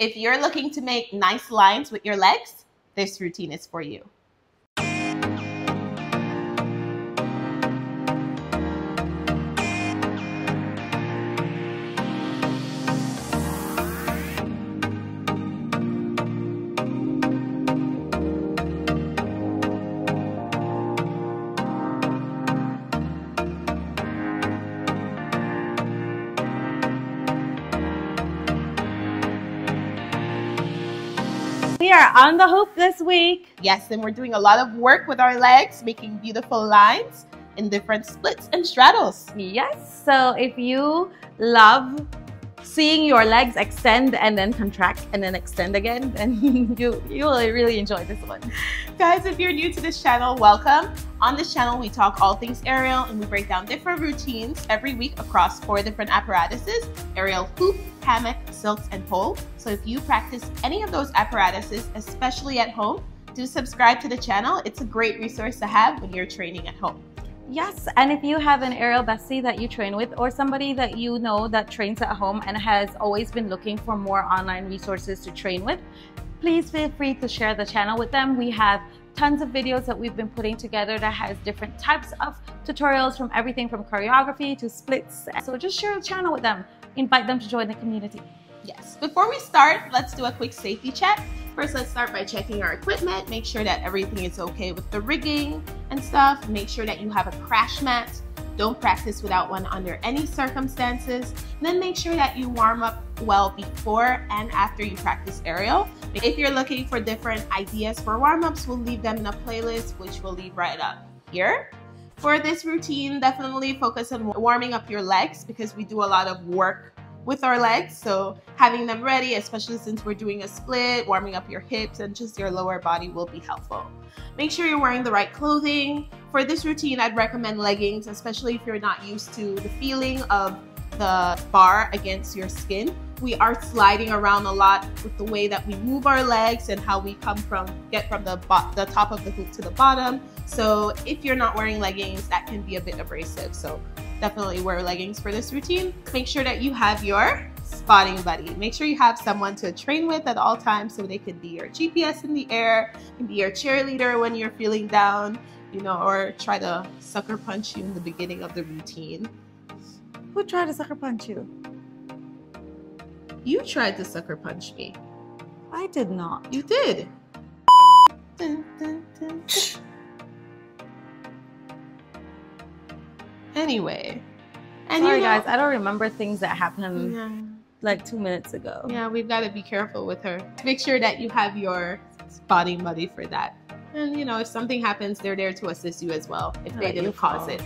If you're looking to make nice lines with your legs, this routine is for you. We are on the hoop this week. Yes, and we're doing a lot of work with our legs, making beautiful lines in different splits and straddles. Yes, so if you love seeing your legs extend and then contract and then extend again, then you will really enjoy this one. Guys, if you're new to this channel, welcome. On this channel, we talk all things aerial and we break down different routines every week across 4 different apparatuses: aerial hoop, hammock, silks, and pole. So if you practice any of those apparatuses, especially at home, do subscribe to the channel. It's a great resource to have when you're training at home. Yes, and if you have an aerial bestie that you train with or somebody that you know that trains at home and has always been looking for more online resources to train with, please feel free to share the channel with them. We have tons of videos that we've been putting together that has different types of tutorials, from everything from choreography to splits. So just share the channel with them. Invite them to join the community. Yes. Before we start, let's do a quick safety check. First, let's start by checking our equipment. Make sure that everything is okay with the rigging and stuff. Make sure that you have a crash mat. Don't practice without one under any circumstances. And then make sure that you warm up well before and after you practice aerial. If you're looking for different ideas for warm-ups, we'll leave them in a playlist, which we'll leave right up here. For this routine, definitely focus on warming up your legs because we do a lot of work with our legs. So having them ready, especially since we're doing a split, warming up your hips and just your lower body will be helpful. Make sure you're wearing the right clothing. For this routine, I'd recommend leggings, especially if you're not used to the feeling of the bar against your skin. We are sliding around a lot with the way that we move our legs and how we get from the top of the hoop to the bottom. So if you're not wearing leggings, that can be a bit abrasive. So definitely wear leggings for this routine. Make sure that you have your spotting buddy. Make sure you have someone to train with at all times so they could be your GPS in the air, can be your cheerleader when you're feeling down, you know, or try to sucker punch you in the beginning of the routine. Who tried to sucker punch you? You tried to sucker punch me. I did not. You did. Dun, dun, dun. Anyway. And sorry guys, I don't remember things that happened like 2 minutes ago. Yeah, we've got to be careful with her. Make sure that you have your spotting buddy for that. And you know, if something happens, they're there to assist you as well if they didn't cause it.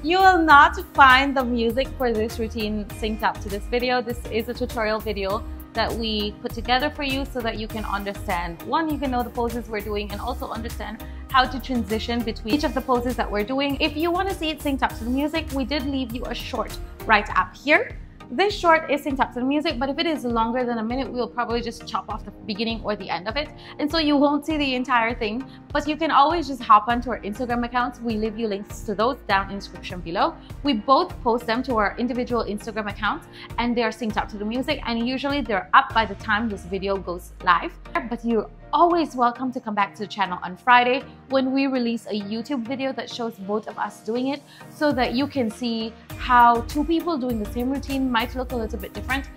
You will not find the music for this routine synced up to this video. This is a tutorial video that we put together for you so that you can understand. One, you can know the poses we're doing and also understand how to transition between each of the poses that we're doing. If you want to see it synced up to the music, we did leave you a short right up here. This short is synced up to the music, but if it is longer than a minute, we'll probably just chop off the beginning or the end of it. And so you won't see the entire thing, but you can always just hop onto our Instagram accounts. We leave you links to those down in the description below. We both post them to our individual Instagram accounts and they're synced up to the music. And usually they're up by the time this video goes live. But you're always welcome to come back to the channel on Friday when we release a YouTube video that shows both of us doing it so that you can see how 2 people doing the same routine might look a little bit different.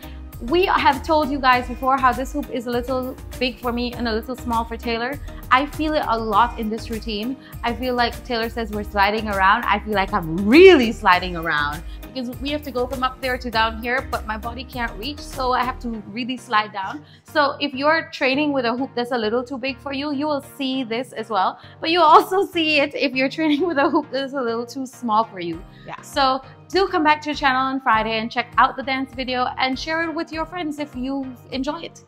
We have told you guys before how this hoop is a little big for me and a little small for Taylor. I feel it a lot in this routine. I feel like Taylor says we're sliding around. I feel like I'm really sliding around because we have to go from up there to down here, but my body can't reach, so I have to really slide down. So if you're training with a hoop that's a little too big for you, you will see this as well. But you also see it if you're training with a hoop that's a little too small for you. Yeah. So do come back to the channel on Friday and check out the dance video and share it with your friends if you enjoy it.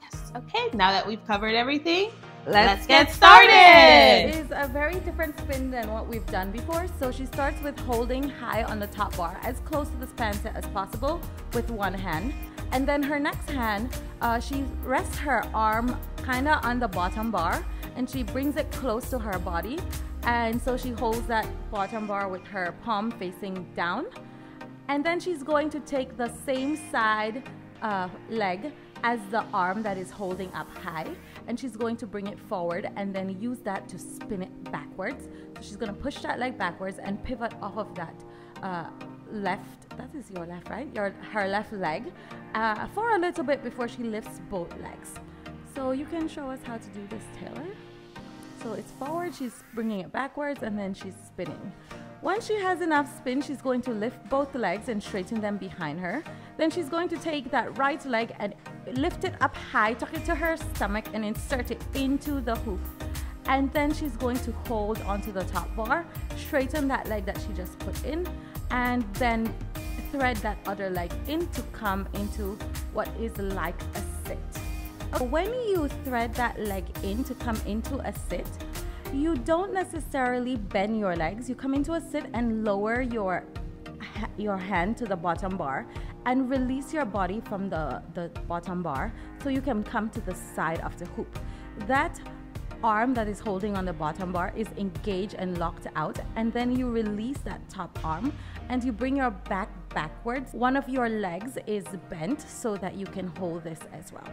Yes. Okay, now that we've covered everything, let's get started. It is a very different spin than what we've done before. So she starts with holding high on the top bar as close to the span set as possible with one hand. And then her next hand, she rests her arm kind of on the bottom bar and she brings it close to her body. And so she holds that bottom bar with her palm facing down. And then she's going to take the same side leg as the arm that is holding up high, and she's going to bring it forward and then use that to spin it backwards. So she's going to push that leg backwards and pivot off of that left, that is your left, right? Her left leg for a little bit before she lifts both legs. So you can show us how to do this, Taylor. So it's forward, she's bringing it backwards, and then she's spinning. Once she has enough spin, she's going to lift both legs and straighten them behind her. Then she's going to take that right leg and lift it up high, tuck it to her stomach, and insert it into the hoop. And then she's going to hold onto the top bar, straighten that leg that she just put in, and then thread that other leg in to come into what is like a sit. When you thread that leg in to come into a sit, you don't necessarily bend your legs. You come into a sit and lower your hand to the bottom bar and release your body from the bottom bar so you can come to the side of the hoop. That arm that is holding on the bottom bar is engaged and locked out, and then you release that top arm and you bring your back backwards. One of your legs is bent so that you can hold this as well.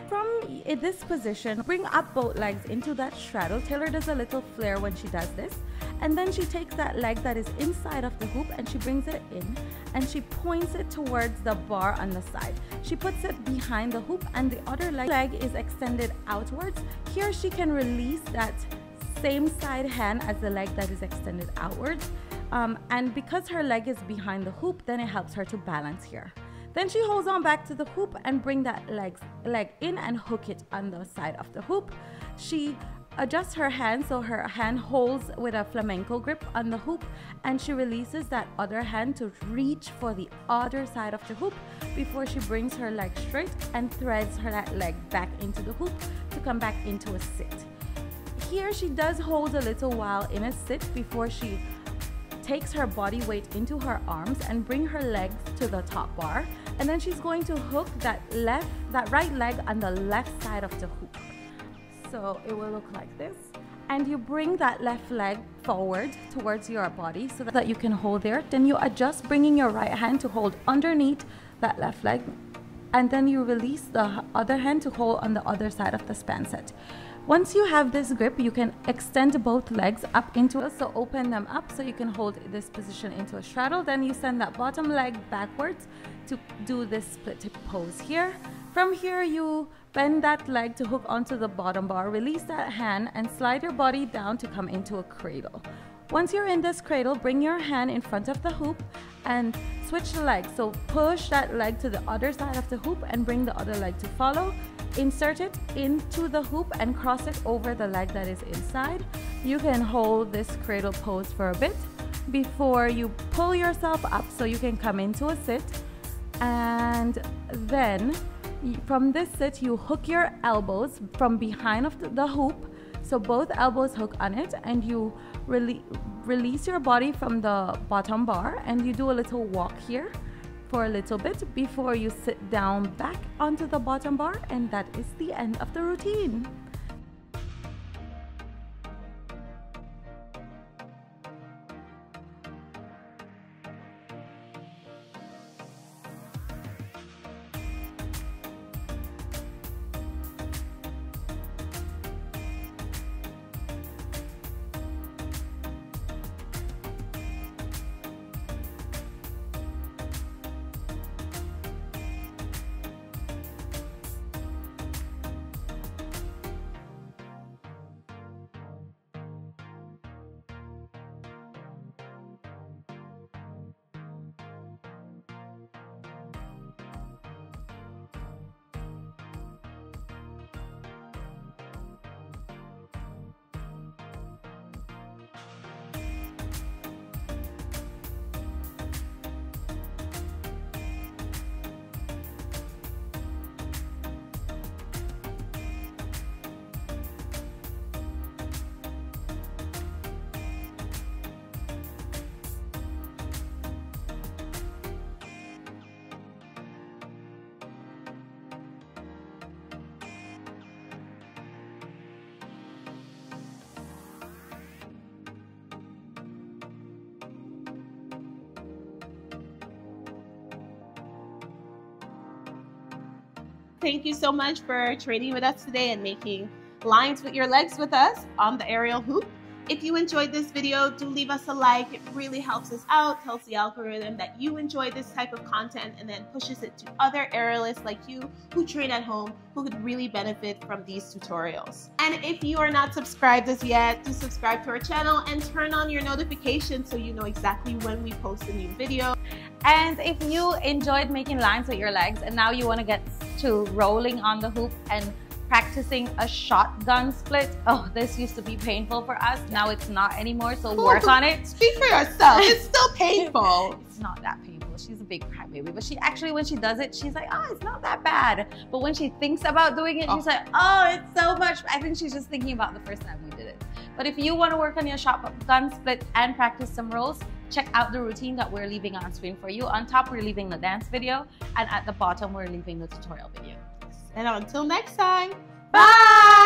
From this position, bring up both legs into that straddle. Taylor does a little flare when she does this, and then she takes that leg that is inside of the hoop and she brings it in and she points it towards the bar on the side. She puts it behind the hoop and the other leg is extended outwards. Here she can release that same side hand as the leg that is extended outwards, and because her leg is behind the hoop, then it helps her to balance here. Then she holds on back to the hoop and bring that leg in and hook it on the side of the hoop. She adjusts her hand so her hand holds with a flamenco grip on the hoop, and she releases that other hand to reach for the other side of the hoop before she brings her leg straight and threads that leg back into the hoop to come back into a sit. Here she does hold a little while in a sit before she takes her body weight into her arms and bring her legs to the top bar, and then she's going to hook that right leg on the left side of the hoop. So it will look like this, and you bring that left leg forward towards your body so that you can hold there. Then you adjust, bringing your right hand to hold underneath that left leg, and then you release the other hand to hold on the other side of the span set. Once you have this grip, you can extend both legs up into it, so open them up so you can hold this position into a straddle. Then you send that bottom leg backwards to do this split hip pose here. From here, you bend that leg to hook onto the bottom bar, release that hand and slide your body down to come into a cradle. Once you're in this cradle, bring your hand in front of the hoop and switch the leg. So push that leg to the other side of the hoop and bring the other leg to follow. Insert it into the hoop and cross it over the leg that is inside. You can hold this cradle pose for a bit before you pull yourself up so you can come into a sit. And then from this sit, you hook your elbows from behind of the hoop. So both elbows hook on it, and you release your body from the bottom bar, and you do a little walk here for a little bit before you sit down back onto the bottom bar, and that is the end of the routine. thank you so much for training with us today and making lines with your legs with us on the aerial hoop. If you enjoyed this video, do leave us a like. It really helps us out, tells the algorithm that you enjoy this type of content, and then pushes it to other aerialists like you who train at home who could really benefit from these tutorials. And if you are not subscribed as yet, do subscribe to our channel and turn on your notifications so you know exactly when we post a new video. And if you enjoyed making lines with your legs and now you want to get to rolling on the hoop and practicing a shotgun split. Oh, this used to be painful for us. Now it's not anymore, so work on it. Speak for yourself. It's still painful. It's not that painful. She's a big crybaby, but she actually, when she does it, she's like, oh, it's not that bad. But when she thinks about doing it, she's like, oh, it's so much. I think she's just thinking about the first time we did it. But if you want to work on your shotgun split and practice some rolls, check out the routine that we're leaving on screen for you. On top, we're leaving the dance video, and at the bottom, we're leaving the tutorial video. And until next time, bye!